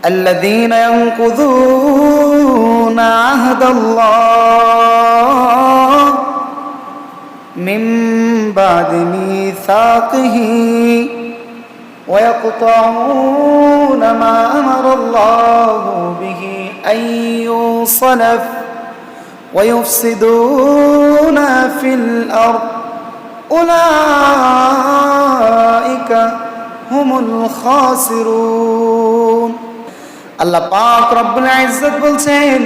الذين ينقضون عهد الله من بعد ميثاقه ويقطعون ما أمر الله به أن يوصل ويفسدون في الأرض أولئك هم الخاسرون আল্লাহ পাক রব্বুল ইজ্জত বলছেন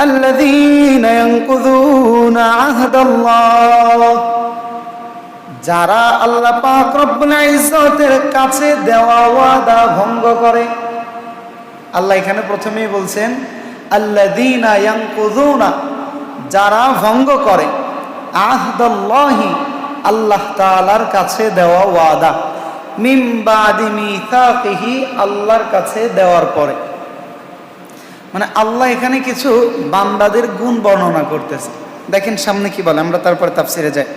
আল্লাযীনা ইয়ানকুযুনা আহদাল্লাহ, যারা আল্লাহ পাক রব্বুল ইজ্জতের কাছে দেওয়া ওয়াদা ভঙ্গ করে। আল্লাহ এখানে প্রথমেই বলছেন আল্লাযীনা ইয়ানকুযুনা, যারা ভঙ্গ করে, আহদাল্লাহি, আল্লাহ তাআলার কাছে দেওয়া ওয়াদা, মিন বাদি মিসাকিহি, আল্লাহর কাছে দেওয়ার পরে। মানে আল্লাহ এখানে কিছু বান্দাদের গুণ বর্ণনা করতেছে। দেখেন সামনে কি বলে, আমরা তারপরে তাফসিরে যাই।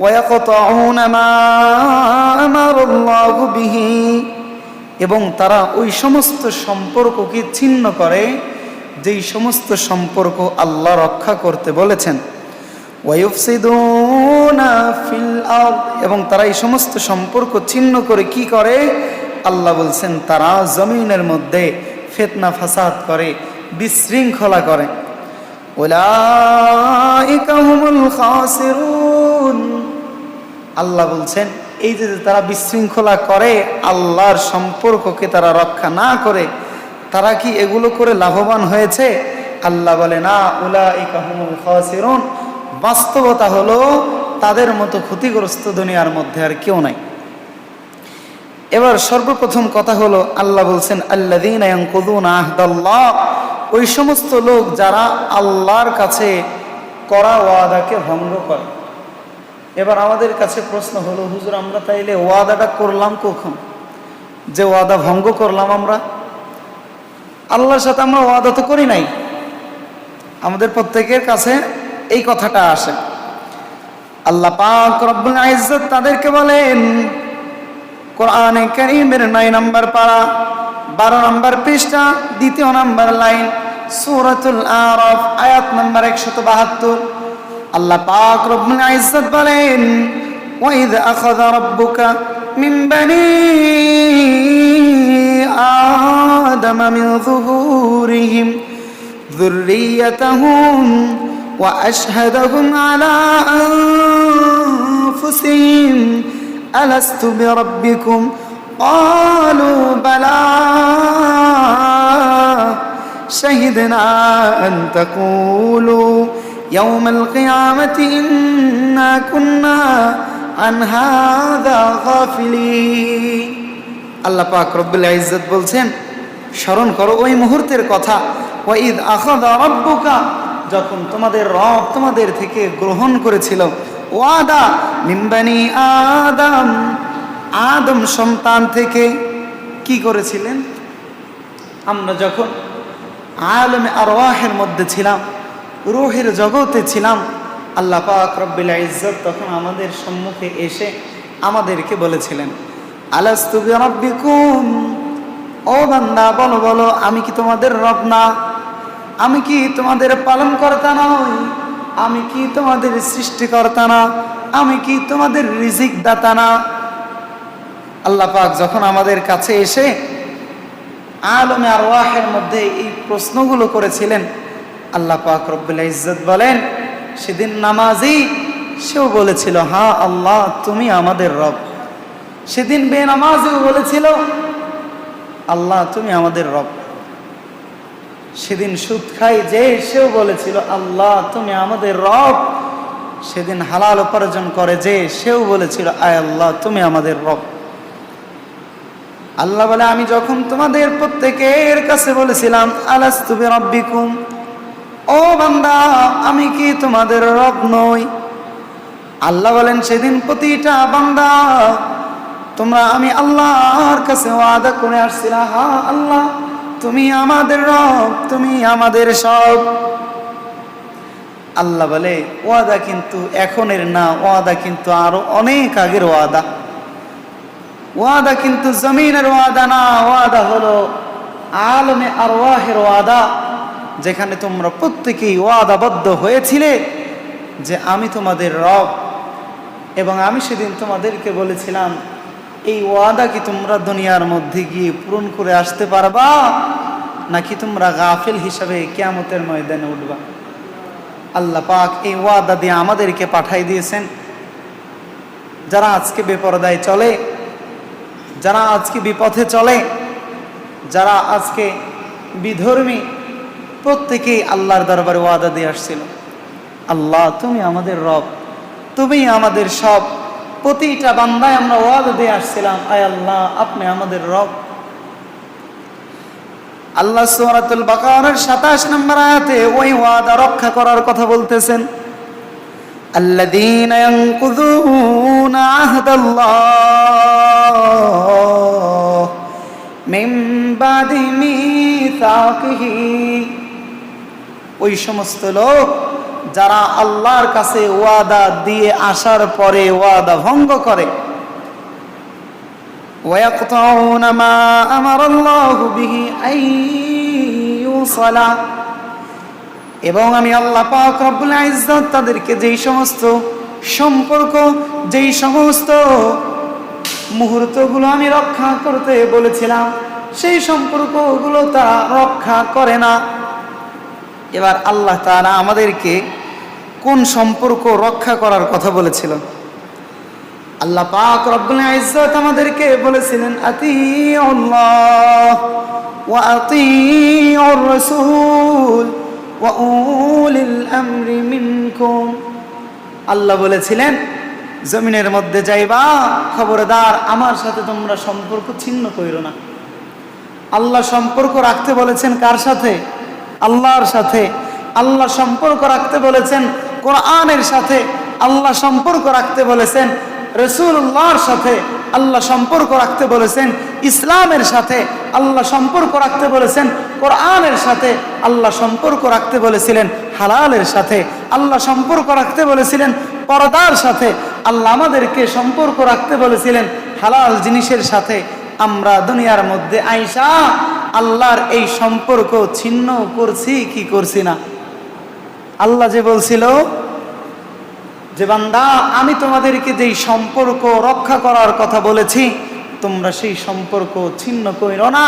ওয়ায়াকতাউনা মা আমারাল্লাহু বিহি, এবং তারা ওই সমস্ত সম্পর্ককে ছিন্ন করে যেই সমস্ত সম্পর্ক আল্লাহ রক্ষা করতে বলেছেন। ওয়ায়ুফসিদুনা ফিল আরদ, এবং তারা এই সমস্ত সম্পর্ক ছিন্ন করে কি করে? আল্লাহ বলছেন তারা জমিনের মধ্যে ফিতনা ফাসাদ করে, বিশৃঙ্খলা করে। উলাইকা হুমুল খাসিরুন, আল্লাহ বলছেন এই যে তারা বিশৃঙ্খলা করে, আল্লাহর সম্পর্ককে তারা রক্ষা না করে, তারা কি এগুলো করে লাভবান হয়েছে? আল্লাহ বলে না, উলাইকা হুমুল খাসিরুন, বাস্তবতা হলো তাদের মতো ক্ষতিগ্রস্ত দুনিয়ার মধ্যে আর কেউ নাই। এবার সর্বপ্রথম কথা হলো আল্লাহ বলছেন আল্লাযীনা ইয়ানকুযুনা আহদাল্লাহ, ওই সমস্ত লোক যারা আল্লাহর কাছে করা ওয়াদাকে ভঙ্গ করে। এবার আমাদের কাছে প্রশ্ন হলো, হুজুর আমরা তাইলে ওয়াদাটা করলাম কখন? যে ওয়াদা ভঙ্গ করলাম আমরা, আল্লাহর সাথে আমরা ওয়াদা তো করি নাই। আমাদের প্রত্যেকের কাছে এই কথাটা আসে। আল্লাহ পাক রব্বুল ইজ্জত তাদেরকে বলেন কোরআনে কারীমের 9 নম্বর পারা 12 নম্বর পৃষ্ঠা 2 নম্বর লাইন সূরাতুল আরাফ আয়াত নম্বর 172। আল্লাহ পাক রব্বুল ইজ্জত বলেন ওয়াইদ আখাযা রাব্বুকা মিন বানি আদম মিন যুহুরিহিম যুররিয়াতাহুম وأشهدهم على أنفسهم ألست بربكم قالوا بلى شهدنا أن تقولوا يوم القيامة إنا كنا عن هذا غافلين। আল্লাহ পাক রব্বুল ইজ্জত বলছেন স্মরণ করো ওই মুহূর্তের কথা, ওয়াইদ আখাযা রাব্বুকা, যখন তোমাদের রব তোমাদের থেকে গ্রহণ করেছিল ওয়াদা মিন বানি আদম, আদম সন্তান থেকে কি করেছিলেন? আমরা যখন আলমে আরওয়াহের মধ্যে ছিলাম, রূহের জগতে ছিলাম, আল্লাহ পাক রব্বুল ইজ্জত তখন আমাদের সম্মুখে এসে আমাদেরকে বলেছিলেন আলাস্তু বিরাব্বিকুম, ও বান্দা বলো বলো আমি কি তোমাদের রব না? আমি কি তোমাদের পালনকর্তা নই? আমি কি তোমাদের সৃষ্টিকর্তা না? আমি কি তোমাদের রিজিক দাতা না? আল্লাহ পাক যখন আমাদের কাছে এসে আলমে আরওয়াহের মধ্যে এই প্রশ্নগুলো করেছিলেন, আল্লাহ পাক রব্বুল ইজ্জত বলেন সেদিন নামাজি সেও বলেছিল হ্যাঁ আল্লাহ তুমি আমাদের রব। সেদিন বেনামাজিও বলেছিল আল্লাহ তুমি আমাদের রব। সেদিন সুদ খাই যে সেও বলেছিল আল্লাহ তুমি আমাদের রব। সেদিন হালাল উপার্জন করে যে সেও বলেছিল আয় আল্লাহ তুমি আমাদের রব। আল্লাহ বলে আমি যখন তোমাদের প্রত্যেকের কাছে বলেছিলাম আলাস্তু বিরাব্বিকুম, ও বান্দা আমি কি তোমাদের রব নই? আল্লাহ বলেন সেদিন প্রতিটা বান্দা তোমরা আমি আল্লাহর কাছে ওয়াদা করে আসছিলাম হ্যাঁ আল্লাহ তুমি আমাদের রব, তুমি আমাদের সব। আল্লাহ বলে ওয়াদা কিন্তু এখনের না, ওয়াদা কিন্তু আরো অনেক আগের ওয়াদা। ওয়াদা কিন্তু জমিনের ওয়াদা না, ওয়াদা হলো আলমে আরওয়াহের ওয়াদা, যেখানে তোমরা প্রত্যেকেই ওয়াদাবদ্ধ হয়েছিলে যে আমি তোমাদের রব। এবং আমি সেদিন তোমাদেরকে বলেছিলাম, এই ওয়াদা কি তোমরা দুনিয়ার মধ্যে গিয়ে পূরণ করে আসতে পারবা, নাকি তোমরা গাফিল হিসাবে কিয়ামতের ময়দানে উঠবা? আল্লাহ পাক এই ওয়াদা দিয়ে আমাদেরকে পাঠাই দিয়েছেন। যারা আজকে বেপরদায় চলে, যারা আজকে বিপথে চলে, যারা আজকে বিধর্মী, প্রত্যেকেই আল্লাহর দরবারে ওয়াদা দিয়ে আসছিল, আল্লাহ তুমি আমাদের রব, তুমি আমাদের সব। প্রতিটা বান্দায় আমরা ওয়াদা দিয়ে আসছিলাম, আয় আল্লাহ আপনি আমাদের রব। আল্লাহ সূরাতুল বাকারার 27 নম্বর আয়াতে ওই ওয়াদা রক্ষা করার কথা বলতেছেন, আল্লাযীনা ইয়ানকুযুনা আহদাল্লাহ মিন বাদি মিসাকিহি। ওই সমস্ত লোক যারা আল্লাহর কাছে ওয়াদা দিয়ে আসার পরে ওয়াদা ভঙ্গ করে, ওয়ায়াকতাউনা মা আমারাল্লাহু বিহি আইয়ুসালা, এবং আমি আল্লাহ পাক রব্বুল ইজ্জত তাদেরকে যেই সমস্ত সম্পর্ক, যেই সমস্ত মুহূর্তগুলো আমি রক্ষা করতে বলেছিলাম, সেই সম্পর্কগুলো তারা রক্ষা করে না। এবার আল্লাহ তাআলা আমাদেরকে কোন সম্পর্ক রক্ষা করার কথা বলেছিল? আল্লাহ পাক রব্বুল ইজ্জত আমাদেরকে বলেছিলেন, আতিউল্লাহ ওয়া আতিউর রাসূল ওয়া উলিল আমরি মিনকুম। আল্লাহ বলেছিলেন, জমিনের মধ্যে যাইবা, খবরদার আমার সাথে তোমরা সম্পর্ক ছিন্ন কইরো না। আল্লাহ সম্পর্ক রাখতে বলেছেন কার সাথে? আল্লাহর সাথে। আল্লাহ সম্পর্ক রাখতে বলেছেন কোরআনের সাথে। আল্লাহ সম্পর্ক রাখতে বলেছেন রাসূলুল্লাহর সাথে। আল্লাহ সম্পর্ক রাখতে বলেছেন ইসলামের সাথে। আল্লাহ সম্পর্ক রাখতে বলেছেন কোরআনের সাথে। আল্লাহ সম্পর্ক রাখতে বলেছিলেন হালালের সাথে। আল্লাহ সম্পর্ক রাখতে বলেছিলেন পর্দার সাথে। আল্লাহ আমাদেরকে সম্পর্ক রাখতে বলেছিলেন হালাল জিনিসের সাথে। আমরা দুনিয়ার মধ্যে আইসা আল্লাহর এই সম্পর্ক ছিন্ন করছি কি করছি না? আল্লাহ যে বলছিল যে বান্দা আমি তোমাদেরকে যেই সম্পর্ক রক্ষা করার কথা বলেছি তোমরা সেই সম্পর্ক ছিন্ন কইরো না।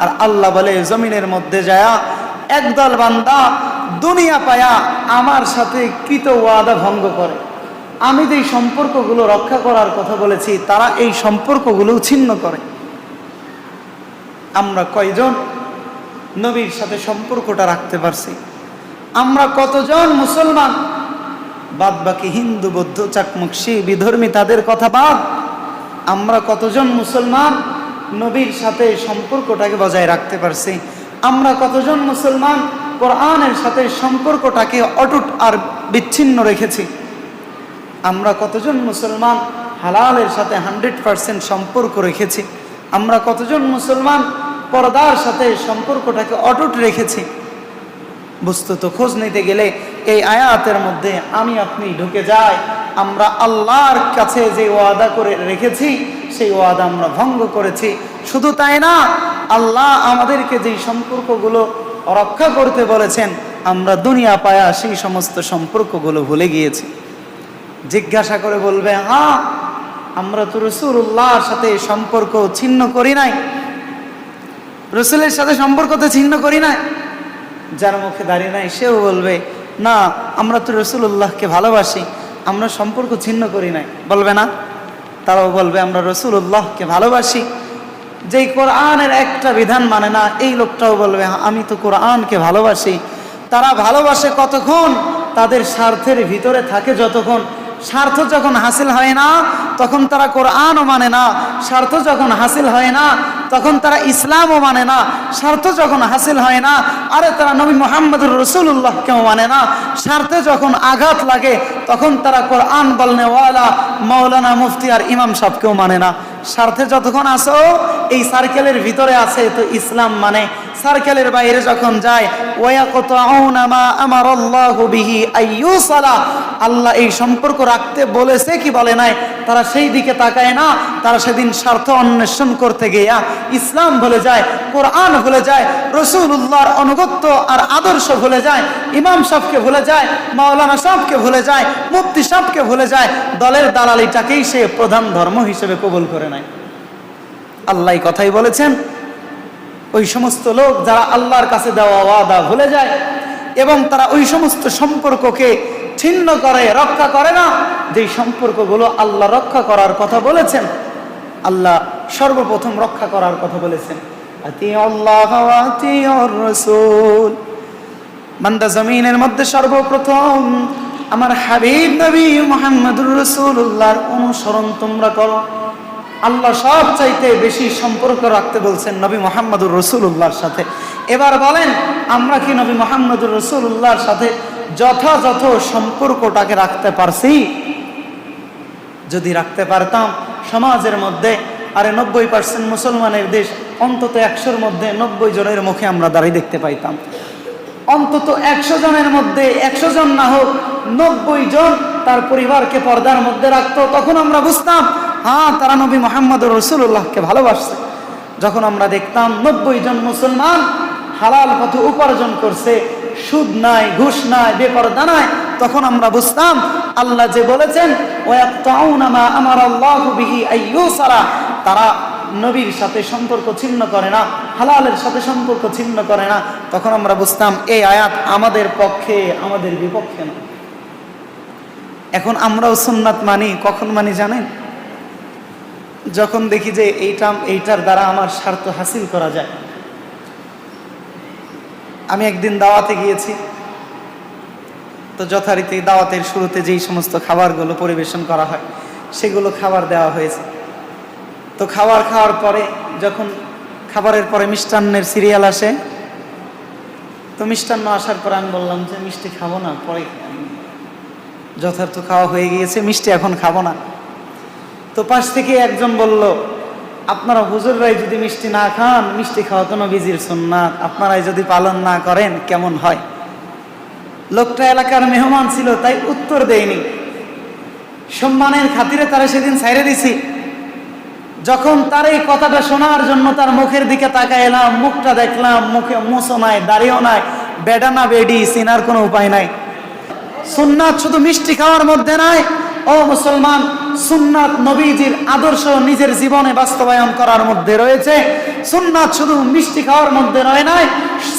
আর আল্লাহ বলে জমিনের মধ্যে যায়া একদল বান্দা দুনিয়া পায়া আমার সাথে কৃত ওয়াদা ভঙ্গ করে। আমি যেই সম্পর্কগুলো রক্ষা করার কথা বলেছি তারা এই সম্পর্কগুলো ছিন্ন করে। আমরা কয়জন নবীর সাথে সম্পর্কটা রাখতে পারছি? আমরা কতজন মুসলমান? বাদ বাকি হিন্দু, বৌদ্ধ, চাকমুক, শিখ, বিধর্মী তাদের কথা বাদ, আমরা কতজন মুসলমান নবীর সাথে সম্পর্কটাকে বজায় রাখতে পারছি? আমরা কতজন মুসলমান কোরআনের সাথে সম্পর্কটাকে অটুট আর বিচ্ছিন্ন রেখেছি? আমরা কতজন মুসলমান হালালের সাথে 100% সম্পর্ক রেখেছি? আমরা কতজন মুসলমান পর্দার সাথে সম্পর্কটাকে অটুট রেখেছি? বস্তুত খোঁজ নিতে গেলে এই আয়াতের মধ্যে আমি আপনি ঢুকে যাই। আমরা আল্লাহর কাছে যে ওয়াদা করে রেখেছি সেই ওয়াদা আমরা ভঙ্গ করেছি। শুধু তাই না, আল্লাহ আমাদেরকে যেই সম্পর্কগুলো রক্ষা করতে বলেছেন আমরা দুনিয়া পায়া সেই সমস্ত সম্পর্কগুলো ভুলে গিয়েছি। জিজ্ঞাসা করে বলবে, হ্যাঁ আমরা তো রাসূলুল্লাহর সাথে সম্পর্ক ছিন্ন করি নাই, রাসূলের সাথে সম্পর্ক তো ছিন্ন করি নাই। যার মুখে দাঁড়িয়ে নাই সেও বলবে, না আমরা তো রাসূলুল্লাহকে ভালোবাসি, আমরা সম্পর্ক ছিন্ন করি নাই। বলবে না? তারাও বলবে আমরা রাসূলুল্লাহকে ভালোবাসি। যেই কোরআনের একটা বিধান মানে না এই লোকটাও বলবে আমি তো কোরআনকে ভালোবাসি। তারা ভালোবাসে কতক্ষণ? তাদের স্বার্থের ভিতরে থাকে যতক্ষণ। স্বার্থ যখন হাসিল হয় না তখন তারা কোরআনও মানে না। স্বার্থ যখন হাসিল হয় না তখন তারা ইসলামও মানে না। স্বার্থ যখন হাসিল হয় না তারা নবী মুহাম্মদুর রাসূলুল্লাহকেও মানে না। স্বার্থে যখন আঘাত লাগে তখন তারা কোরআন বলনেওয়ালা মাওলানা মুফতি আর ইমাম সাহেবকেও মানে না। স্বার্থে যতক্ষণ আসো এই সার্কেলের ভিতরে আছে তো ইসলাম মানে, সার্কেলের বাইরে যখন যায় ওয়ায়াকতাউনা মা আমারাল্লাহু বিহি আইয়ুসালা, আল্লাহ এই সম্পর্ক রাখতে বলেছে কি বলে নাই, তারা সেই দিকে তাকায় না। তারা সেদিন স্বার্থ অন্বেষণ করতে গিয়া ইসলাম ভুলে যায়, কোরআন ভুলে যায়, রাসূলুল্লাহর আনুগত্য আর আদর্শ ভুলে যায়, ইমাম সাহেবকে ভুলে যায়, মাওলানা সাহেবকে ভুলে যায়, মুফতি সাহেবকে ভুলে যায়, দলের দালালিটাকেই সে প্রধান ধর্ম হিসেবে কবুল করে নেয়। আল্লাহ কথাই বলেছেন, ওই সমস্ত লোক যারা আল্লাহর কাছে দেওয়া ওয়াদা ভুলে যায় এবং তারা ওই সমস্ত সম্পর্ককে ছিন্ন করে, রক্ষা করে না, যেই সম্পর্কগুলো আল্লাহ রক্ষা করার কথা বলেছেন। আল্লাহ সর্বপ্রথম রক্ষা করার কথা বলেছেন, আতিউল্লাহ ওয়া আতিউর রাসূল। বান্দা জমিনের মধ্যে সর্বপ্রথম আমার হাবিব নবী মুহাম্মদুর রাসূলুল্লাহর অনুসরণ তোমরা করো। আল্লাহ সব চাইতে বেশি সম্পর্ক রাখতে বলছেন নবী মুহাম্মদুর রাসূলুল্লাহর সাথে। এবার বলেন, আমরা কি নবী মুহাম্মদুর রাসূলুল্লাহর সাথে যথাযথ সম্পর্কটাকে রাখতে পারছি? যদি রাখতে পারতাম, সমাজের মধ্যে আরে 90% মুসলমানের দেশ, অন্তত 100-র মধ্যে 90 জনের মুখে আমরা দাঁড়িয়ে দেখতে পাইতাম। অন্তত 100 জনের মধ্যে 100 জন না হোক 90 জন তার পরিবারকে পর্দার মধ্যে রাখতো। তখন আমরা বুঝতাম, হ্যাঁ, তারা নবী মুহাম্মদুর রাসূলুল্লাহকে ভালোবাসছে। যখন আমরা দেখতাম 90 জন মুসলমান হালাল পথে উপার্জন করছে, সুদ নাই, ঘুষ নাই, বেপরদা নাই, তখন আমরা বুঝতাম আল্লাহ যে বলেছেন ওয়ায়াকতাউনা মা আমারাল্লাহু বিহি আইয়ুসালা, তারা নবীর সাথে সম্পর্ক ছিন্ন করে না, হালালের সাথে সম্পর্ক ছিন্ন করে না। তখন আমরা বুঝতাম এই আয়াত আমাদের পক্ষে, আমাদের বিপক্ষে না। এখন আমরাও সুন্নাত মানি, কখন মানি জানেন? যখন দেখি যে এইটার দ্বারা আমার স্বার্থ হাসিল করা যায়। আমি একদিন দাওয়াতে গিয়েছি, তো যথারীতি দাওয়াতের শুরুতে যেই সমস্ত খাবারগুলো পরিবেশন করা হয় সেগুলো খাবার দেওয়া হয়েছে। তো খাওয়ার পরে যখন খাবারের পরে মিষ্টান্নের সিরিয়াল আসে, তো মিষ্টান্ন আসার পরে আমি বললাম যে মিষ্টি খাবো না, পরে যথার্থ খাওয়া হয়ে গিয়েছে, মিষ্টি এখন খাবো না। তো পাশ থেকে একজন বলল, আপনারা হুজুররাই যদি মিষ্টি না খান, মিষ্টি খাওয়া তো নবীজির সুন্নাত, আপনারাই যদি পালন না করেন কেমন হয়? লোকটা এলাকার মেহমান ছিল, তাই উত্তর দেয়নি। সম্মানের খাতিরে তারা সেদিন ছাইরে দিছি। যখন তার এই কথাটা শোনার জন্য তার মুখের দিকে তাকায় এলাম, মুখটা দেখলাম, মুখে মুছও নাই, দাড়িও নাই, বেডা না বেডি চিনার কোনো উপায় নাই। সুন্নাত শুধু মিষ্টি খাওয়ার মধ্যে নাই ও মুসলমান, সুন্নাত নবীজির আদর্শ নিজের জীবনে বাস্তবায়ন করার মধ্যে রয়েছে। সুন্নাত শুধু মিষ্টি খাওয়ার মধ্যে রয় নাই,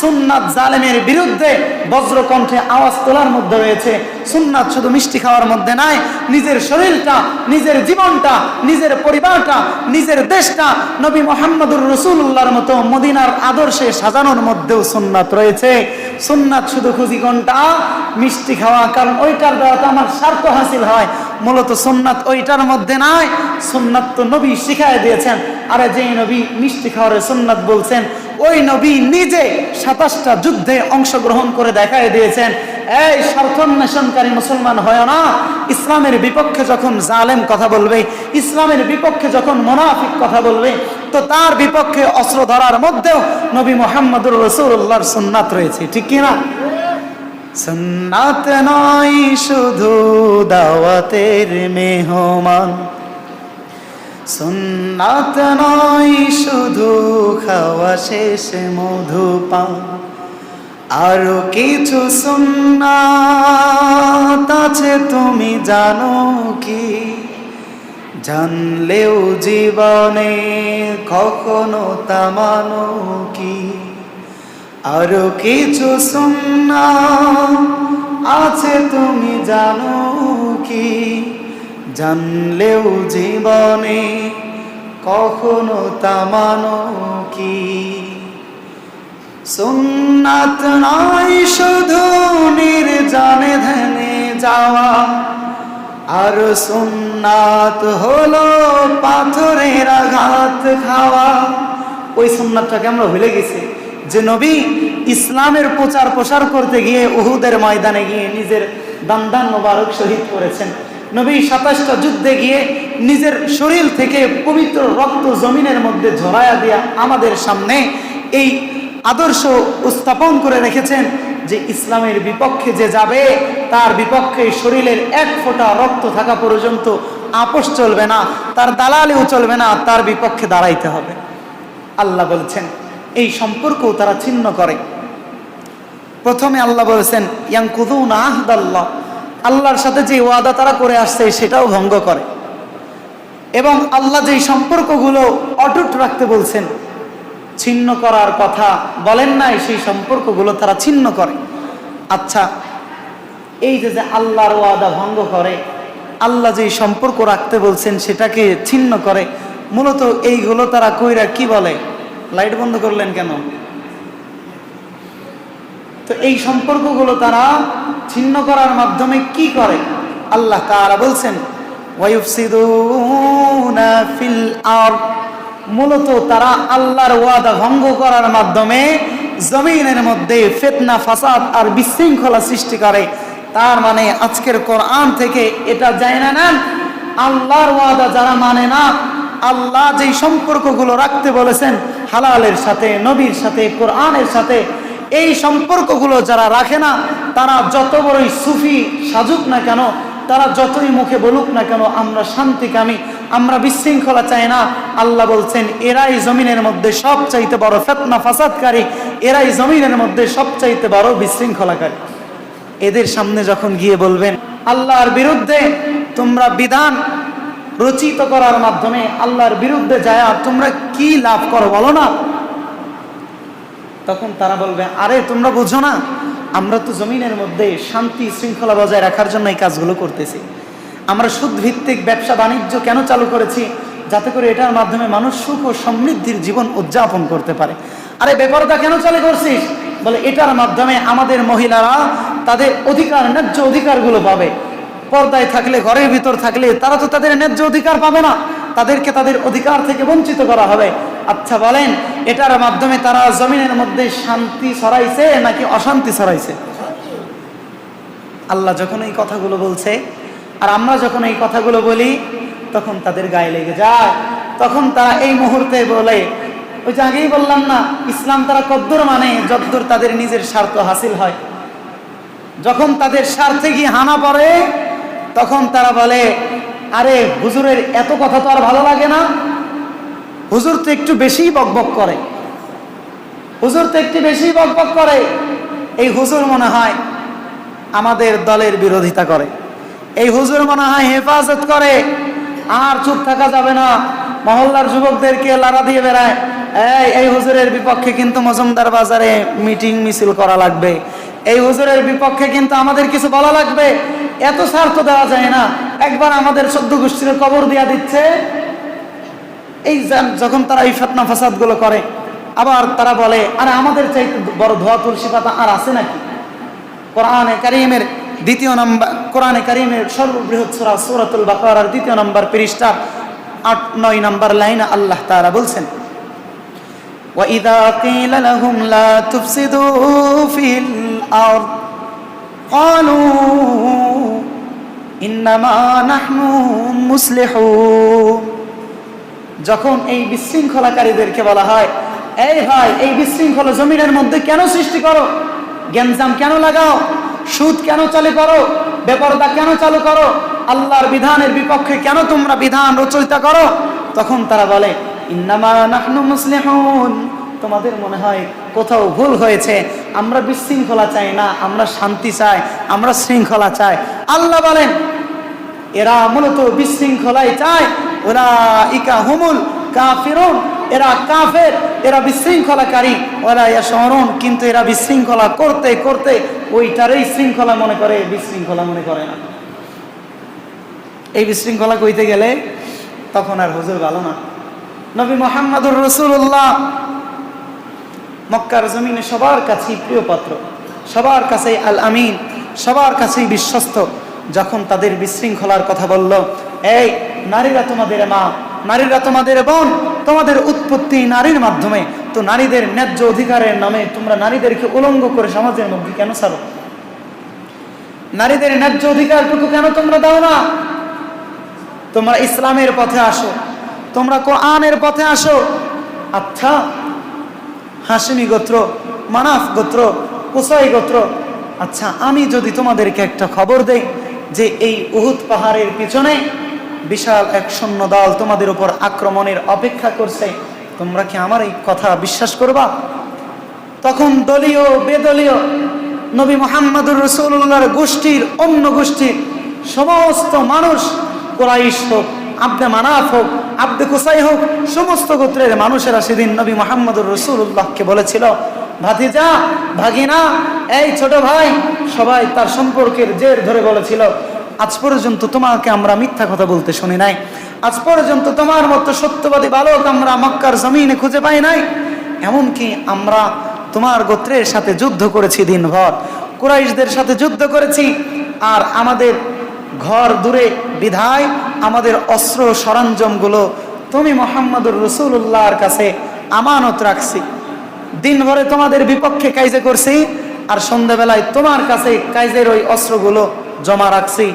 সুন্নাত জালেমের বিরুদ্ধে বজ্রকণ্ঠে আওয়াজ তোলার মধ্যে রয়েছে। সুন্নাত শুধু মিষ্টি খাওয়ার মধ্যে নাই, নিজের শরীরটা, নিজের জীবনটা, নিজের পরিবারটা, নিজের দেশটা নবী মুহাম্মদুর রাসূলুল্লাহর মতো মদিনার আদর্শে সাজানোর মধ্যেও সুন্নাত রয়েছে। সুন্নাত শুধু খুঁজি কোনটা? মিষ্টি খাওয়া, কারণ ওইটার দ্বারা তো আমার স্বার্থ হাসিল হয়। মূলত সুন্নাত ওইটার মধ্যে নাই। সুন্নাত তো নবী শিখায় দিয়েছেন। আরে যেই নবী মিষ্টি খাওয়ার সুন্নাত বলছেন, ওই নবী নিজে 27টা যুদ্ধে অংশগ্রহণ করে দেখায় দিয়েছেন। এই স্বার্থন্বেষণকারী মুসলমান হয় না, ইসলামের বিপক্ষে যখন জালেম কথা বলবে, ইসলামের বিপক্ষে যখন মুনাফিক কথা বলবে, তো তার বিপক্ষে অস্ত্র ধরার মধ্যেও নবী মুহাম্মদুর রাসূলুল্লাহর সুন্নাত রয়েছে, ঠিক কি না? সুন্নাত নয় শুধু দাওয়াতের মেহমান, সুন্নাত নয় শুধু খাওয়া শেষে মধুপান, আরো কিছু সুন্নাত আছে তুমি জানো কি? জানলেও জীবনে কখনো তা মানো কি? আরো কিছু সুন্নাত আছে তুমি জানো কি? জানলেও জীবনে কখনো তা মানো কি? সুন্নাত নয় শুধু নির্জনে ধ্যানে যাওয়া, আর সুন্নাত হলো পাথরের আঘাত খাওয়া। ওই সুন্নাতটাকে আমরা ভুলে গেছি যে নবী ইসলামের প্রচার প্রসার করতে গিয়ে উহুদের ময়দানে গিয়ে নিজের দান্দান মোবারক শহীদ করেছেন। নবী 27টা যুদ্ধে গিয়ে নিজের শরীর থেকে পবিত্র রক্ত জমিনের মধ্যে ঝরায়া দিয়া আমাদের সামনে এই আদর্শ উপস্থাপন করে রেখেছেন যে ইসলামের বিপক্ষে যে যাবে তার বিপক্ষে শরীরের এক ফোঁটা রক্ত থাকা পর্যন্ত আপোষ চলবে না, তার দালালিও চলবে না, তার বিপক্ষে দাঁড়াইতে হবে। আল্লাহ বলছেন এই সম্পর্ক তারা ছিন্ন করে। প্রথমে আল্লাহ বলেছেন ইয়ানকুযুনা আহদাল্লাহ, আল্লাহর সাথে যে ওয়াদা তারা করে আসছে সেটাও ভঙ্গ করে, এবং আল্লাহ যেই সম্পর্কগুলো অটুট রাখতে বলছেন, ছিন্ন করার কথা বলেন নাই, সেই সম্পর্কগুলো তারা ছিন্ন করে। আচ্ছা, এই যে আল্লাহর ওয়াদা ভঙ্গ করে, আল্লাহ যেই সম্পর্ক রাখতে বলছেন সেটাকে ছিন্ন করে, মূলত এইগুলো তারা কইরা কি বলে? লাইট বন্ধ করলেন কেন? তো এই সম্পর্কগুলো তারা ছিন্ন করার মাধ্যমে কি করে? আল্লাহ তাআলা বলছেন ওয়ায়ুফসিদুনা ফিল আরদ, মূলত তারা আল্লাহর ওয়াদা ভঙ্গ করার মাধ্যমে জমিনের মধ্যে ফিতনা, ফাসাদ আর বিশৃঙ্খলা সৃষ্টি করে। তার মানে আজকের কোরআন থেকে এটা যায় না, আল্লাহর ওয়াদা যারা মানে না, আল্লাহ যেই সম্পর্কগুলো রাখতে বলেছেন হালালের সাথে, নবীর সাথে, কোরআনের সাথে, এই সম্পর্কগুলো যারা রাখে না, তারা যত বড়ই সুফি সাজুক না কেন, তারা যতই মুখে বলুক না কেন আমরা শান্তিকামী, আমরা বিশৃঙ্খলা চাই না, আল্লাহ বলছেন এরাই জমিনের মধ্যে সবচাইতে বড় ফিতনা ফাসাদকারী, এরাই জমিনের মধ্যে সবচাইতে বড় বিশৃঙ্খলাকারী। এদের সামনে যখন গিয়ে বলবেন আল্লাহর বিরুদ্ধে তোমরা বিধান রচিত করার মাধ্যমে আল্লাহর বিরুদ্ধে যায় তোমরা কি লাভ করো বলো না, তখন তারা বলবে আরে তোমরা বুঝো না, আমরা তো জমিনের মধ্যে শান্তি শৃঙ্খলা বজায় রাখার জন্য এই কাজগুলো করতেছি। আমরা সুদ ভিত্তিক ব্যবসা বাণিজ্য কেন চালু করেছি? যাতে করে এটার মাধ্যমে মানুষ সুখ ও সমৃদ্ধির জীবন উদযাপন করতে পারে। আরে বেপরদা কেন চালু করছিস? বলে এটার মাধ্যমে আমাদের মহিলারা তাদের অধিকার, ন্যায্য অধিকারগুলো পাবে। পর্দায় থাকলে, ঘরের ভিতর থাকলে তারা তো তাদের ন্যায্য অধিকার পাবে না, তাদেরকে তাদের অধিকার থেকে বঞ্চিত করা হবে। আচ্ছা বলেন, এটার মাধ্যমে তারা জমিনের মধ্যে শান্তি ছড়াইছে নাকি অশান্তি ছড়াইছে? আল্লাহ যখন এই কথাগুলো বলছে আর আমরা যখন এই কথাগুলো বলি তখন তাদের গায়ে লেগে যায়। তখন তারা এই মুহূর্তে বলে, ওই যে আগেই বললাম না, ইসলাম তারা কদ্দুর মানে যদ্দুর তাদের নিজের স্বার্থ হাসিল হয়। যখন তাদের স্বার্থে গিয়ে হানা পড়ে তখন তারা বলে আরে হুজুরের এত কথা তো আর ভালো লাগে না, হুজুর তো একটু বেশি বকবক করে, হুজুর তো একটু বেশি বকবক করে, এই হুজুর মনে হয় আমাদের দলের বিরোধিতা করে, এই হুজুর মনে হয় হেফাজত করে। আর চুপ থাকা যাবে না, মহল্লার যুবকদেরকে লারা দিয়ে বেড়ায়, এই হুজুরের বিপক্ষে কিন্তু মজুমদার বাজারে মিটিং মিছিল করা লাগবে, এই হুজুরের বিপক্ষে কিন্তু আমাদের কিছু বলা লাগবে। এত স্বার্থ দেওয়া যায় না, একবার আমাদের 14 গোষ্ঠীর কবর দিয়া দিচ্ছে। এই যখন তারা এই ফিতনা ফাসাদ গুলো করে, আবার তারা বলে আরে আমাদের চাইতে বড় ধোয়া তুলসী পাতা আর আছে নাকি? কোরআনে কারীমের দ্বিতীয় নম্বর, কোরআনে কারীমের সর্ববৃহৎ সূরা সূরাতুল বাকারার 2 নম্বর পৃষ্ঠা 8-9 নম্বর লাইনে আল্লাহ তাআলা বলছেন وَإِذَا قِيلَ لَهُمْ لَا تُفْسِدُوا فِي الْأَرْضِ قَالُوا إِنَّمَا نَحْنُ مُصْلِحُونَ। যখন এই বিশৃঙ্খলাকারীদেরকে বলা হয় এই ভাই এই বিশৃঙ্খলা জমিনের মধ্যে কেন সৃষ্টি করো, গ্যাঞ্জাম কেন লাগাও, সুদ কেন চালু করো, বেপরদা কেন চালু করো, আল্লাহর বিধানের বিপক্ষে কেন তোমরা বিধান রচয়িতা করো, তখন তারা বলে ইন্নামা নাহনু মুসলিহুন, তোমাদের মনে হয় কোথাও ভুল হয়েছে, আমরা বিশৃঙ্খলা চাই না, আমরা শান্তি চাই, আমরা শৃঙ্খলা চাই। আল্লাহ বলেন এরা মূলত বিশৃঙ্খলাই চায়, উলাইকা হুমুল কাফিরুন, এরা কাফের, এরা বিশৃঙ্খলাকারী, ওরা ইয়াশউরুন, কিন্তু এরা বিশৃঙ্খলা করতে করতে ওইটারই শৃঙ্খলা মনে করে, বিশৃঙ্খলা মনে করে না। এই বিশৃঙ্খলা কইতে গেলে তখন আর হুজুর ভালো না। নবী মুহাম্মদুর রাসূলুল্লাহ মক্কার জমিনে সবার কাছেই প্রিয় পাত্র, সবার কাছেই আল আমিন, সবার কাছেই বিশ্বস্ত। যখন তাদের বিশৃঙ্খলার কথা বলল, এই নারীরা তোমাদের মা, নারীরা তোমাদের বোন, তোমাদের উৎপত্তি নারীর মাধ্যমে, তো নারীদের ন্যায্য অধিকারের নামে তোমরা নারীদেরকে উলঙ্গ করে সমাজের মধ্যে কেন ছাড়ো? নারীদের ন্যায্য অধিকারটুকু কেন তোমরা দাও না? তোমরা ইসলামের পথে আসো, তোমরা কোরআনের পথে আসো। আচ্ছা, হাশিমি গোত্র, মানাফ গোত্র, কুসাই গোত্র, আচ্ছা আমি যদি তোমাদেরকে একটা খবর দেই যে এই উহুদ পাহাড়ের পিছনে বিশাল এক সৈন্য দল তোমাদের উপর আক্রমণের অপেক্ষা করছে, তোমরা কি আমার এই কথা বিশ্বাস করবা? তখন দলীয় বেদলীয় নবী মুহাম্মদুর রাসূলুল্লাহর গোষ্ঠীর, অন্য গোষ্ঠীর সমস্ত মানুষ, কুরাইশ হোক, আব্দে মানাফ হোক, আব্দে কুসাই হোক, সমস্ত গোত্রের মানুষেরা সেদিন নবী মুহাম্মদুর রাসূলুল্লাহকে বলেছিল, ভাতিজা, ভাগিনা, এই ছোট ভাই, সবাই তার সম্পর্কের জের ধরে বলেছিল, আজ পর্যন্ত তোমাকে আমরা মিথ্যা কথা বলতে শুনি নাই, আজ পর্যন্ত তোমার মতো সত্যবাদী বালক আমরা মক্কার জমিনে খুঁজে পাই নাই, এমনকি আমরা তোমার গোত্রের সাথে যুদ্ধ করেছি দিনভর, কুরাইশদের সাথে যুদ্ধ করেছি, আর আমাদের ঘর দূরে বিধায় আমাদের অস্ত্র সরঞ্জামগুলো তুমি মুহাম্মদুর রাসূলুল্লাহর কাছে আমানত রাখছি, দিনভরে তোমাদের বিপক্ষে কাইজে করছি, আর সন্ধ্যাবেলায় তোমার কাছে কাইজের ওই অস্ত্রগুলো জমা রাখছি।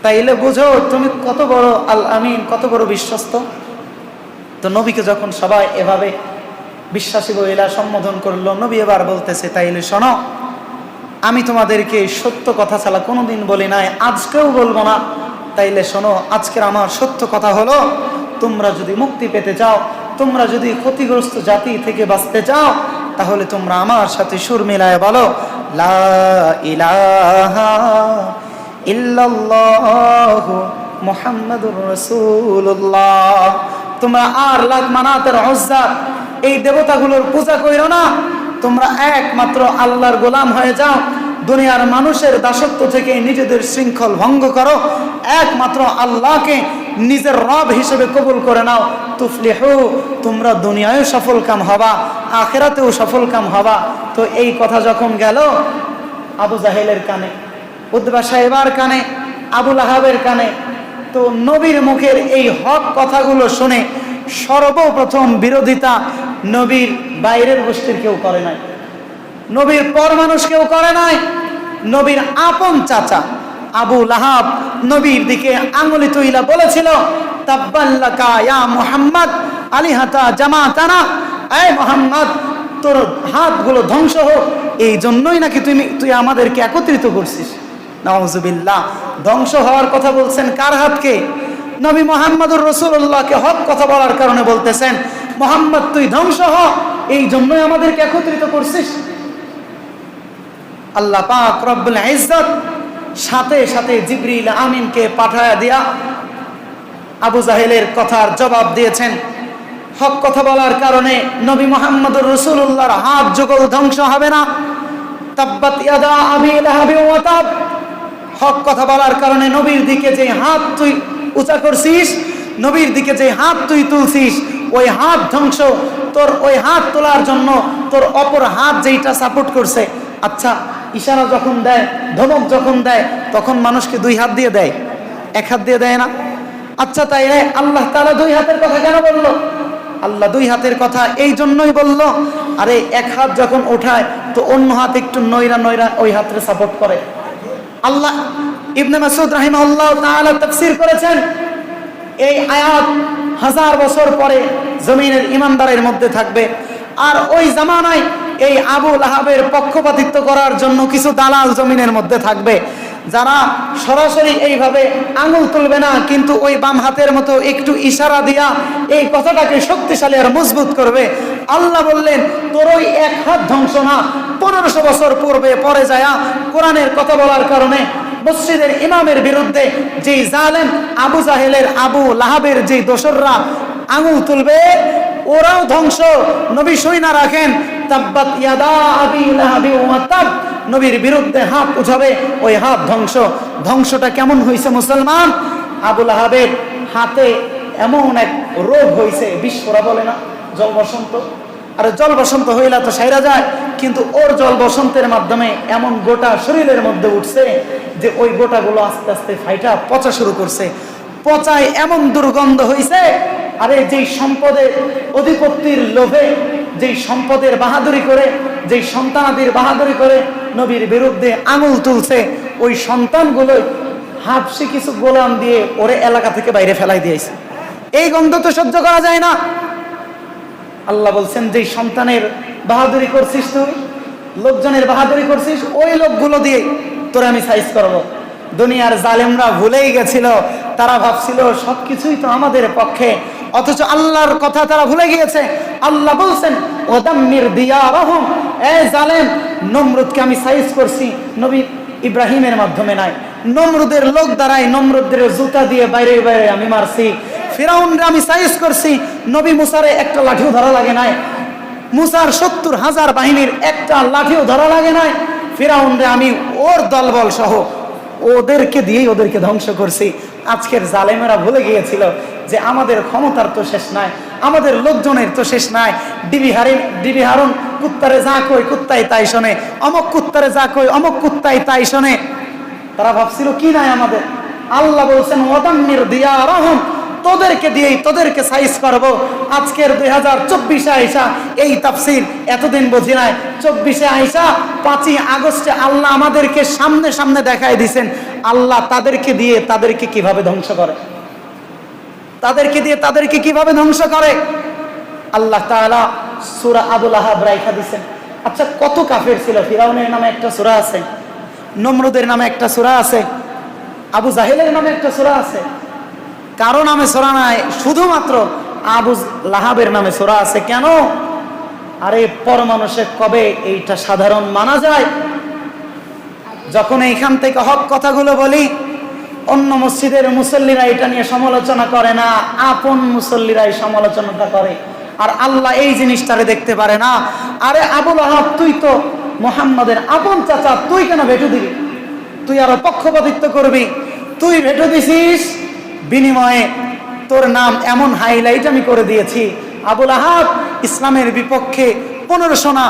তাইলে বুঝো তুমি কত বড় আল আমিন, কত বড় বিশ্বস্ত। তো নবীকে যখন সবাই এভাবে বিশ্বাসী বইলা সম্বোধন করলো, নবী এবার বলতেছে, তাইলে শোনো, আমি তোমাদেরকে সত্য কথা ছাড়া কোনোদিন বলি নাই, আজকেও বলবো না। তাইলে শোনো, আজকের আমার সত্য কথা হলো, তোমরা যদি মুক্তি পেতে চাও, তোমরা যদি ক্ষতিগ্রস্ত জাতি থেকে বাঁচতে চাও, তাহলে তোমরা আমার সাথে সুর মিলায় বলো, লা ইলাহা ইল্লাল্লাহু মুহাম্মাদুর রাসূলুল্লাহ। তোমরা আর লাত, মানাতের, উজ্জা এই দেবতাগুলোর পূজা কইরো না, তোমরা একমাত্র আল্লাহর গোলাম হয়ে যাও, দুনিয়ার মানুষের দাসত্ব থেকে নিজেদের শৃঙ্খল ভঙ্গ করো, একমাত্র আল্লাহকে নিজের রব হিসেবে কবুল করে নাও, তুফলিহু, তোমরা দুনিয়ায়ও সফল কাম হবা, আখিরাতেও সফল কাম হবা। তো এই কথা যখন গেল আবু জাহেলের কানে, উতবা সাহেবার কানে, আবু লাহাবের কানে, তো নবীর মুখের এই হক কথাগুলো শুনে সর্বপ্রথম বিরোধিতা নবীর বাইরের গোষ্ঠীর কেউ করে নাই, নবীর পর মানুষ কেউ করে নাই। নবীর আপন চাচা আবু লাহাব নবীর দিকে আঙ্গুলি তুইলা বলেছিল, তাব্বাল্লাকা ইয়া মুহাম্মদ আলিহাতা জামাতানা, এই মুহাম্মদ তোর হাতগুলো ধ্বংস হোক, এই জন্যই নাকি তুই আমাদেরকে একত্রিত করছিস। নাউজুবিল্লাহ, ধ্বংস হওয়ার কথা বলছেন কার হাতকে? নবী মুহাম্মদুর রাসূলুল্লাহকে হক কথা বলার কারণে বলতেছেন, মুহাম্মদ তুই ধ্বংস হ, এই জন্যই আমাদেরকে একত্রিত করছিস। আল্লাহ পাক রব্বুল ইজ্জত সাথে সাথে জিবরিল আমিনকে পাঠায়া দিয়া আবু জাহেলের কথার জবাব দিয়েছেন। হক কথা বলার কারণে নবী মুহাম্মদুর রাসূলুল্লাহর হাত যুগল ধ্বংস হবে না। তাব্বাত ইয়াদা আবি লাহাবি ওয়া তাব, হক কথা বলার কারণে নবীর দিকে যে হাত তুই উঁচা করছিস, নবীর দিকে যে হাত তুই তুলছিস, ওই হাত ধ্বংস। তোর ওই হাত তোলার জন্য তোর অপর হাত যেইটা সাপোর্ট করছে, আচ্ছা ইশারা যখন দেয়, ধমক যখন দেয়, তখন মানুষকে দুই হাত দিয়ে দেয়, এক হাত দিয়ে দেয় না? আচ্ছা তাই আল্লাহ তাআলা দুই হাতের কথা কেন বললো? আল্লাহ দুই হাতের কথা এই জন্যই বললো, আরে এক হাত যখন ওঠায় তো অন্য হাত একটু নয়রা নয়রা ওই হাতরে সাপোর্ট করে। আল্লাহ ইবনে মাসউদ রাহিমাহুল্লাহ তাআলা তাফসীর করেছেন, এই আয়াত 1000 বছর পরে জমিনের ইমানদারের মধ্যে থাকবে, আর ওই জামানায় এই আবু লাহাবের পক্ষপাতিত্ব করার জন্য কিছু দালাল জমিনের মধ্যে থাকবে, যারা সরাসরি এইভাবে আঙুল তুলবে না, কিন্তু ওই বাম হাতের মতো একটু ইশারা দিয়া এই কথাটাকে শক্তিশালী আর মজবুত করবে। আল্লাহ বললেন, তোর ওই এক হাত ধ্বংস না, 1500 বছর পূর্বে পরে যায়া কোরআনের কথা বলার কারণে মসজিদের ইমামের বিরুদ্ধে যেই জালেম আবু জাহেলের, আবু লাহাবের যেই দোসররা আঙুল তুলবে, ওরাও ধ্বংস। নবী শুইনা রাখেন, তাব্বাত ইয়াদা আবি লাহাবি ওয়া তাব, নবীর বিরুদ্ধে হাত উঠাবে, ওই হাত ধ্বংস। ধ্বংসটা কেমন হয়েছে মুসলমান? আবু লাহাবের হাতে এমন এক রোগ হয়েছে, বিশ্বরা বলে না জল বসন্ত, আর জল বসন্ত হইলা তো সাইরা যায়, কিন্তু ওর জল বসন্তের মাধ্যমে এমন গোটা শরীরের মধ্যে উঠছে যে ওই গোটাগুলো আস্তে আস্তে ফাইটা পচা শুরু করছে। পচায় এমন দুর্গন্ধ হইছে, আরে যেই সম্পদের অধিপতির লোভে, যেই সম্পদের বাহাদুরি করে, যেই সন্তানাদির বাহাদুরি করে নবীর বিরুদ্ধে আঙুল তুলছে, ওই সন্তানগুলো হাফসি কিছু গোলাম দিয়ে ওরে এলাকা থেকে বাইরে ফেলাই দিয়েছে। এই গন্ধ তো সহ্য করা যায় না। আল্লাহ বলছেন, যেই সন্তানের বাহাদুরি করছিস তুই, লোকজনের বাহাদুরি করছিস, ওই লোকগুলো দিয়ে তোরে আমি সাইজ করবো। দুনিয়ার জালেমরা ভুলেই গেছিল, তারা ভাবছিল সবকিছুই তো আমাদের পক্ষে, অথচ আল্লাহর কথা তারা ভুলে গিয়েছে। আল্লাহ বলছেন, ওদাম্মির দিয়ারাহুম, এ জালেম, নমরুদকে আমি সাইজ করছি নবী ইব্রাহিমের মাধ্যমে নাই, নমরুদের লোক দ্বারাই নমরুদের জুতা দিয়ে বাইরে বাইরে আমি মারছি। ফিরাউনরে আমি সাইজ করছি, নবী মুসারে একটা লাঠিও ধরা লাগে নাই, মুসার ৭০,০০০ বাহিনীর একটা লাঠিও ধরা লাগে নাই। ফিরাউনরে আমি ওর দলবল সহ ওদেরকে দিয়েই ওদেরকে ধ্বংস করছি। আজকের জালেমেরা ভুলে গিয়েছিল যে আমাদের ক্ষমতার তো শেষ নাই, আমাদের লোকজনের তো শেষ নাই। ডিবি হারুন কুত্তারে যা কই কুত্তাই তাই শোনে, অমক কুত্তারে যা কই অমক কুত্তাই তাই শোনে। তারা ভাবছিল কি নাই আমাদের। আল্লাহ বলছেন, ওয়াদাম্মির দিয়ারাহুম, তোদেরকে দিয়েই তোদেরকে সাইজ করব। আজকের 2024 আইসা এই তাফসীর এতদিন বুঝি নাই, 24 আইসা 5ই আগস্টে আল্লাহ আমাদেরকে সামনে সামনে দেখায় দিয়েছেন আল্লাহ তাদেরকে দিয়ে তাদেরকে কিভাবে ধ্বংস করে, তাদেরকে দিয়ে তাদেরকে কিভাবে ধ্বংস করে। আল্লাহ তাআলা সূরা আবুল আহাব রাইখা দিয়েছেন। আচ্ছা, কত কাফের ছিল? ফিরাউনের নামে একটা সূরা আছে, নমরুদের নামে একটা সূরা আছে, আবু জাহেলের নামে একটা সূরা আছে। কারো নামে সূরা নাই, শুধুমাত্র আবু লাহাবের নামে সূরা আছে। কেন? আরে পরমানুষে কবে এইটা সাধারণ মানা যায়? যখন এইখান থেকে হক কথাগুলো বলি, অন্য মসজিদের মুসল্লিরা এটা নিয়ে সমালোচনা করে না, আপন মুসল্লিরাই সমালোচনাটা করে। আর আল্লাহ এই জিনিসটারে দেখতে পারে না। আরে আবুল আহাব, তুই তো মুহাম্মাদের আপন চাচা, তুই কেন ভেটো দিবি? তুই আরো পক্ষপাতিত্ব করবি? তুই ভেটো দিছিস, বিনিময়ে তোর নাম এমন হাইলাইট আমি করে দিয়েছি। আবুল আহাব ইসলামের বিপক্ষে 1500 না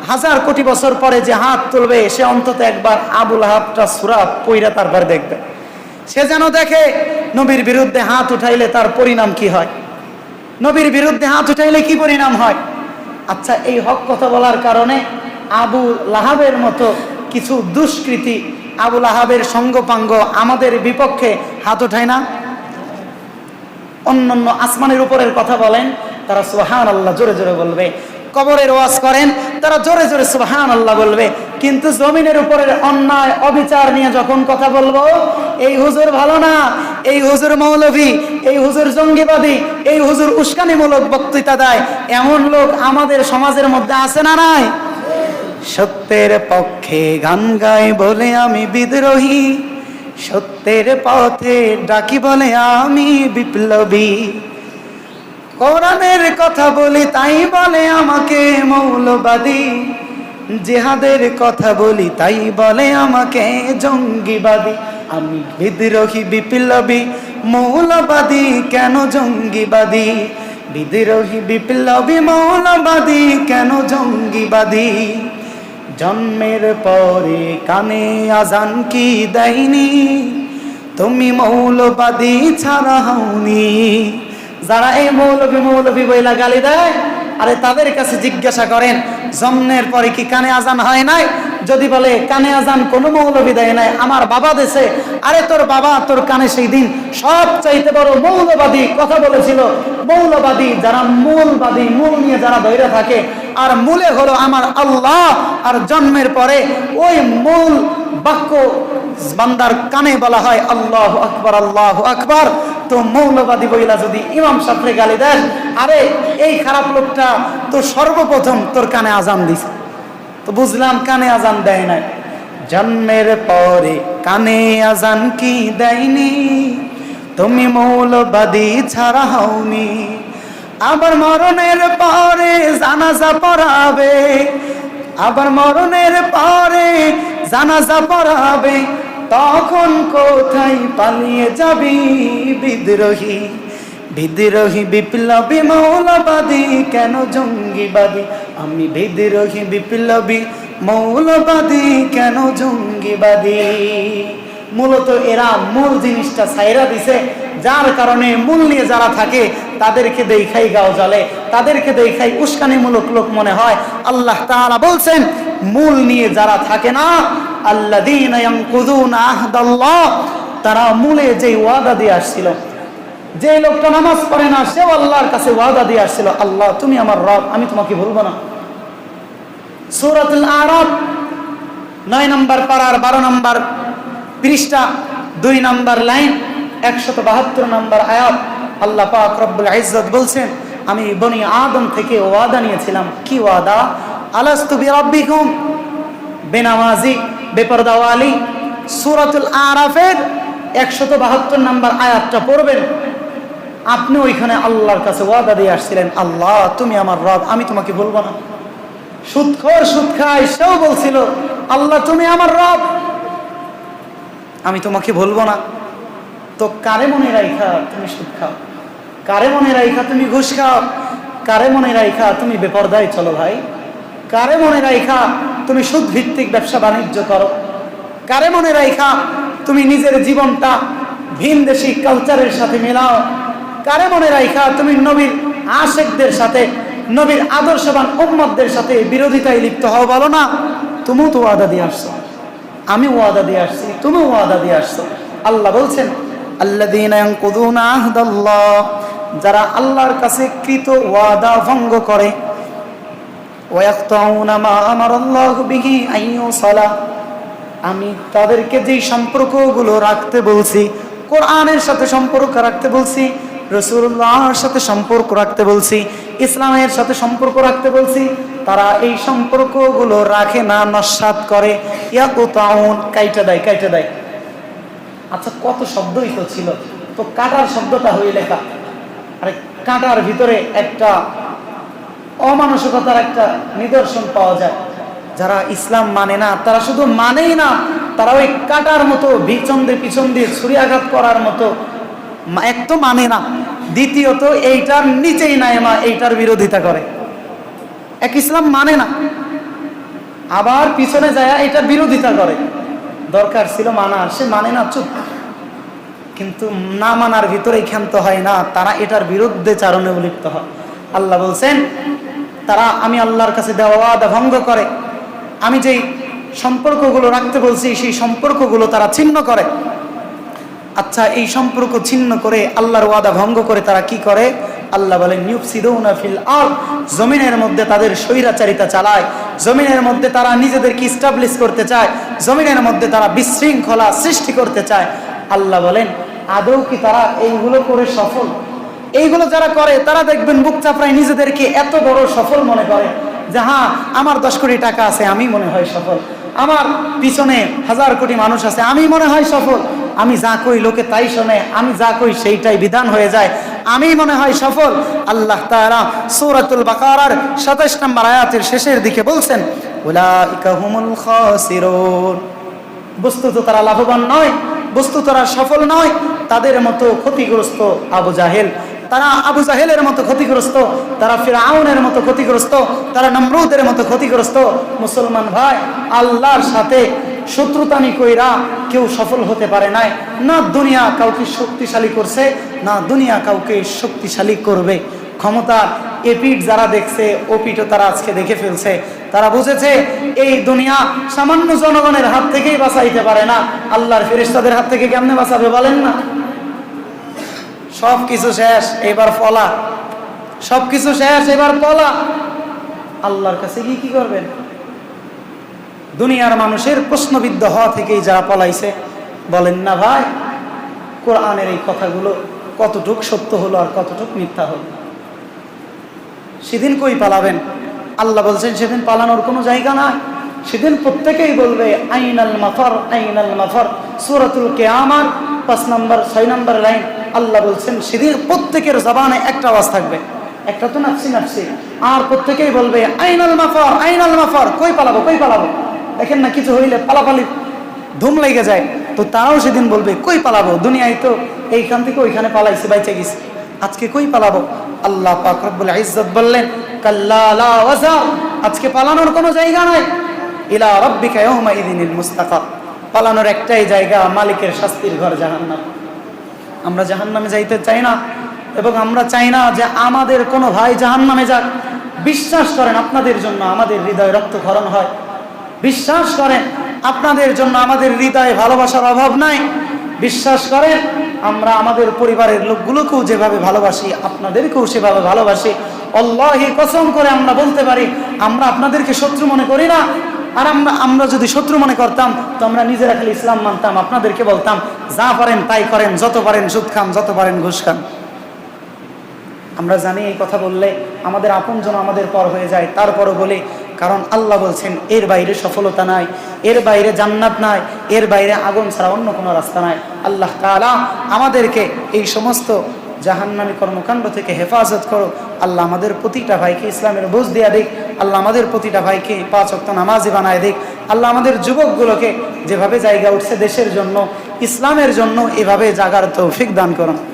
1000 কোটি বছর পরে যে হাত তুলবে, সে অন্তত একবার আবুল আহাবটা সূরা পইরা তারপর দেখবে। সে যেন দেখে নবীর বিরুদ্ধে হাত উঠাইলে তার পরিণাম কি হয়, নবীর বিরুদ্ধে হাত উঠাইলে কি পরিণাম হয়। আচ্ছা, এই হক কথা বলার কারণে আবু লাহাবের মতো কিছু দুষ্কৃতী, আবু লাহাবের সঙ্গপাঙ্গ আমাদের বিপক্ষে হাত উঠায় না? অন্যান্য আসমানের উপরের কথা বলেন, তারা সুবহানাল্লাহ জোরে জোরে বলবে। কবরের ওয়াজ করেন, তারা জোরে জোরে সুবহানাল্লাহ বলবে। কিন্তু জমিনের উপরের অন্যায় অবিচার নিয়ে যখন কথা বলবো, এই হুজুর ভালো না, এই হুজুর মৌলভী, এই হুজুর জঙ্গিবাদী, এই হুজুর উস্কানিমূলক বক্তৃতা দেয়, এমন লোক আমাদের সমাজের মধ্যে আছে না নাই? সত্যের পক্ষে গান গাই বলে আমি বিদ্রোহী, সত্যের পথে ডাকি বলে আমি বিপ্লবী, কোরআনের কথা বলি তাই বলে আমাকে মৌলবাদী, জিহাদের কথা বলি তাই বলে আমাকে জঙ্গিবাদী। আমি বিদ্রোহী বিপ্লবী, মৌলবাদী কেন জঙ্গিবাদী? বিদ্রোহী বিপ্লবী মৌলবাদী কেন জঙ্গিবাদী? জন্মের পরে কানে আজান কি দেয়নি, তুমি মৌলবাদী ছাড়া হওনি। যারা এই মৌলবী মৌলবী বইলা গালি দেয়, আরে তাদের কাছে জিজ্ঞাসা করেন, জন্মের পরে কি কানে আজান হয় নাই? যদি বলে কানে আজান কোনো মৌলবী দেয় নাই, আমার বাবা দেশে, আরে তোর বাবা তোর কানে সেই দিন সব চাইতে বড় মৌলবাদী কথা বলেছিল। মৌলবাদী যারা মূলবাদী, মূল নিয়ে যারা ধরে থাকে, আর মূলে হলো আমার আল্লাহ, আর জন্মের পরে ওই মূল বাক্য বান্দার কানে বলা হয় আল্লাহু আকবার, আল্লাহু আকবার। তো মৌলবাদী বইলা যদি ইমাম সাহেবরে গালি দেন, আরে এই খারাপ লোকটা তো সর্বপ্রথম তোর কানে আজান দিছে, তো বুঝলাম কানে আজান দেয় নাই। জন্মের পরে কানে আজান কি দেয়নি, তুমি মৌলবাদী ছাড়া হওনি। আবার মরণের পরে জানাজা পড়াবে, আবার মরণের পরে জানাজা পড়াবে, তখন কোথায় পালিয়ে যাবি বিদ্রোহী? বিদ্রোহী বিপ্লবী মৌলবাদী কেন জঙ্গিবাদী? আমি বিদ্রোহী বিপ্লবী মৌলবাদী কেন জঙ্গিবাদী? মূলত এরা মূল জিনিসটা ছাইরা দিছে, যার কারণে মূল নিয়ে যারা থাকে তাদেরকে দেখাই গাও জ্বলে, তাদেরকে দেখাই উস্কানিমূলক লোক মনে হয়। আল্লাহ তাআলা বলছেন, মূল নিয়ে যারা থাকে না, আল্লাযীনা ইয়ানকুযুনা আহদাল্লাহ, তারা মূলে যে ওয়াদা দিয়ে আসছিল, যে লোকটা নামাজ পড়ে না সেও আল্লাহর কাছে ওয়াদা দিয়ে আসছিল, আল্লাহ তুমি আমার রব, আমি তোমাকে ভুলবো না। সূরাতুল আরাফ 9 নম্বর পারার 12 নম্বর পৃষ্ঠা 2 নম্বর লাইন 172 নম্বর আয়াত আল্লাহ পাক রব্বুল ইজ্জত বলছেন, আমি বনি আদম থেকে ওয়াদা নিয়েছিলাম। কি ওয়াদা? আলাস্তু বিরাব্বিকুম, বেনামাজি বেপরদাওয়ালি। সূরাতুল আরাফের 172 নম্বর আয়াতটা পড়বেন, আপনি ওইখানে আল্লাহর কাছে ওয়াদা দিয়ে আসছিলেন, আল্লাহ তুমি আমার রব, আমি তোমাকে বলবো না। সুদখোর সুদ খায় সেও বলছিল, আল্লাহ তুমি আমার রব, আমি তোমাকে বলবো না। তো কারে মনে রাইখা তুমি সুদ খাও? কারে মনে রাইখা তুমি ঘুষ খাও? কারে মনে রাইখা তুমি বেপরদায় চলো ভাই? কারে মনে রাইখা তুমি সুদ ভিত্তিক ব্যবসা বাণিজ্য করো? কারে মনে রাইখা তুমি নিজের জীবনটা ভিনদেশী কালচারের সাথে মেলাও? কারে মনে রাইখা তুমি নবীর আশেকদের সাথে, নবীর আদর্শবান উম্মতদের সাথে বিরোধিতায় লিপ্ত হও? বলো না, তুমিও তো ওয়াদা দিয়ে আসছো, আমি ওয়াদা দিয়ে আসছি, তুমিও ওয়াদা দিয়ে আসছো। আল্লাহ বলছেন, আল্লাযীনা ইয়ানকুযুনা আহদাল্লাহ, যারা আল্লাহর কাছে কৃত ওয়াদা ভঙ্গ করে, ওয়া ইয়াকতাউনা মা আমারাল্লাহু বিহি আইয়ুসালা, আমি তাদেরকে যেই সম্পর্কগুলো রাখতে বলছি, কোরআনের সাথে সম্পর্ক রাখতে বলছি, রাসূলুল্লাহর সাথে সম্পর্ক রাখতে বলছি, ইসলামের সাথে সম্পর্ক রাখতে বলছি, তারা এই সম্পর্কগুলো রাখে না, নস্যাৎ করে। ইয়াকুতাউন, কাইটা দেয়, কাইটা দেয়। আচ্ছা, কত শব্দই তো ছিল, তো কাটার শব্দটা হয়ে লেখা। আরে কাটার ভিতরে একটা অমানসিকতার একটা নিদর্শন পাওয়া যায়। যারা ইসলাম মানে না, তারা শুধু মানেই না, তারা ওই কাটার মতো পিছন দিয়ে ছুরিয়াঘাত করার মতো, এক তো মানে না, দ্বিতীয়ত এইটার নিচেই নাই মা, এইটার বিরোধিতা করে। এক ইসলাম মানে না, আবার পিছনে যায় এটার বিরোধিতা করে। দরকার ছিল মানা, সে মানে না, চুপ। কিন্তু না মানার ভিতরে ক্ষান্ত হয় না, তারা এটার বিরুদ্ধে চারণে লিপ্ত হয়। আল্লাহ বলছেন, তারা আমি আল্লাহর কাছে দেওয়া ওয়াদা ভঙ্গ করে, আমি যেই সম্পর্কগুলো রাখতে বলছি সেই সম্পর্কগুলো তারা ছিন্ন করে। আচ্ছা, এই সম্পর্ক ছিন্ন করে আল্লাহর ওয়াদা ভঙ্গ করে তারা কি করে? আল্লাহ বলেন, ইউফসিদুনা ফিল আরদ, জমিনের মধ্যে তাদের স্বৈরাচারিতা চালায়, জমিনের মধ্যে তারা নিজেদেরকে ইস্টাবলিশ করতে চায়, জমিনের মধ্যে তারা বিশৃঙ্খলা সৃষ্টি করতে চায়। আল্লাহ বলেন, আদৌ কি তারা এইগুলো করে সফল? এইগুলো যারা করে তারা দেখবেন বুক চাপড়ায় নিজেদেরকে এত বড় সফল মনে করে যে হ্যাঁ, আমার 10 কোটি টাকা আছে, আমি মনে হয় সফল, আমার পিছনে 1000 কোটি মানুষ আছে, আমি মনে হয় সফল, আমি যা কই লোকে তাই শোনে, আমি যা কই সেইটাই বিধান হয়ে যায়, আমি মনে হয় সফল। আল্লাহ তাআলা সূরাতুল বাকারার 27 নম্বর আয়াতের শেষের দিকে বলছেন, উলাইকা হুমুল খাসিরুন, বস্তুত তারা লাভবান নয়, বস্তুত তারা সফল নয়, তাদের মতো ক্ষতিগ্রস্ত আবু জাহেল, তারা আবু জাহেলের মতো ক্ষতিগ্রস্ত, তারা ফিরআউনের মতো ক্ষতিগ্রস্ত, তারা নমরুদের মতো ক্ষতিগ্রস্ত। মুসলমান ভাই, আল্লাহর সাথে শত্রুতামি কইরা কেউ সফল হতে পারে নাই, না দুনিয়া কাউকে শক্তিশালী করছে, না দুনিয়া কাউকে শক্তিশালী করবে। ক্ষমতা এপিঠ যারা দেখছে, ওপিঠও তারা আজকে দেখে ফেলছে। তারা বুঝেছে এই দুনিয়া সামান্য জনগণের হাত থেকেই বাঁচাইতে পারে না, আল্লাহর ফেরেশতাদের হাত থেকে কেমনে বাঁচাবে বলেন না? সব কিছু শেষ, এবার পলা, সব কিছু শেষ, এবার পলা। আল্লাহর কাছে গিয়ে কি করবেন? দুনিয়ার মানুষের প্রশ্নবিদ্ধ হওয়া থেকেই যারা পলাইছে, বলেন না ভাই, কোরআনের এই কথাগুলো কতটুক সত্য হলো আর কতটুক মিথ্যা হলো? সেদিন কই পালাবেন? আল্লাহ বলছেন, সেদিন পালানোর কোনো জায়গা না। সেদিন প্রত্যেকেই বলবে আইনাল মাফার, আইনাল মাফার। সূরাতুল কিয়ামার 5 নম্বর 6 নম্বর লাইন আল্লাহ বলছেন, সেদিন প্রত্যেকের জবানে একটা আওয়াজ থাকবে, একটা তো নাফসি নাফসি, আর প্রত্যেকেই বলবে আইনাল মাফার, আইনাল মাফার, কই পালাবো, কই পালাবো। দেখেন না, কিছু হইলে পালাপালি ধুম লেগে যায়, তো তারাও সেদিন বলবে কই পালাবো, দুনিয়ায় তো এইখান থেকে ওইখানে পালাইছে, বাইচে গেছে, আজকে কই পালাবো? আল্লাহ পাক রব্বুল ইজ্জত বললেন, কাল্লা লা ওয়াজা, আজকে পালানোর কোনো জায়গা নাই। ইলা রাব্বিকা ইয়াউমাইযিনিল মুস্তাকার, পালানোর একটাই জায়গা, মালিকের শাস্তির ঘর জাহান্নাম। আমরা জাহান্নামে যাইতে চাই না, এবং আমরা চাই না যে আমাদের কোনো ভাই জাহান্নামে যাক। বিশ্বাস করেন, আপনাদের জন্য আমাদের হৃদয়ে রক্তক্ষরণ হয়, বিশ্বাস করেন আপনাদের জন্য আমাদের হৃদয়ে ভালোবাসার অভাব নাই, বিশ্বাস করেন আমরা আমাদের পরিবারের লোকগুলোকেও যেভাবে ভালোবাসি আপনাদেরকেও সেভাবে ভালোবাসি। আল্লাহি কসম করে আমরা বলতে পারি আমরা আপনাদেরকে শত্রু মনে করি না। আর আমরা যদি শত্রু মনে করতাম তো আমরা নিজেরা খালি ইসলাম মানতাম, আপনাদেরকে বলতাম যা পারেন তাই করেন, যত পারেন সুদ খান, যত পারেন ঘুষ খান। আমরা জানি এই কথা বললে আমাদের আপনজন আমাদের পর হয়ে যায়, তারপরও বলি কারণ আল্লাহ বলছেন এর বাইরে সফলতা নাই, এর বাইরে জান্নাত নাই, এর বাইরে আগুন ছাড়া অন্য কোনো রাস্তা নাই। আল্লাহ তাআলা আমাদেরকে এই সমস্ত জাহান্নামী কর্মকাণ্ড থেকে হেফাজত করো। আল্লাহ আমাদের প্রতিটা ভাইকে ইসলামের বুঝ দিয়া দিক। আল্লাহ আমাদের প্রতিটা ভাইকে 5 ওয়াক্ত নামাজি বানায় দিক। আল্লাহ আমাদের যুবকগুলোকে যেভাবে জায়গা উঠছে দেশের জন্য, ইসলামের জন্য, এভাবে জাগার তৌফিক দান করুন।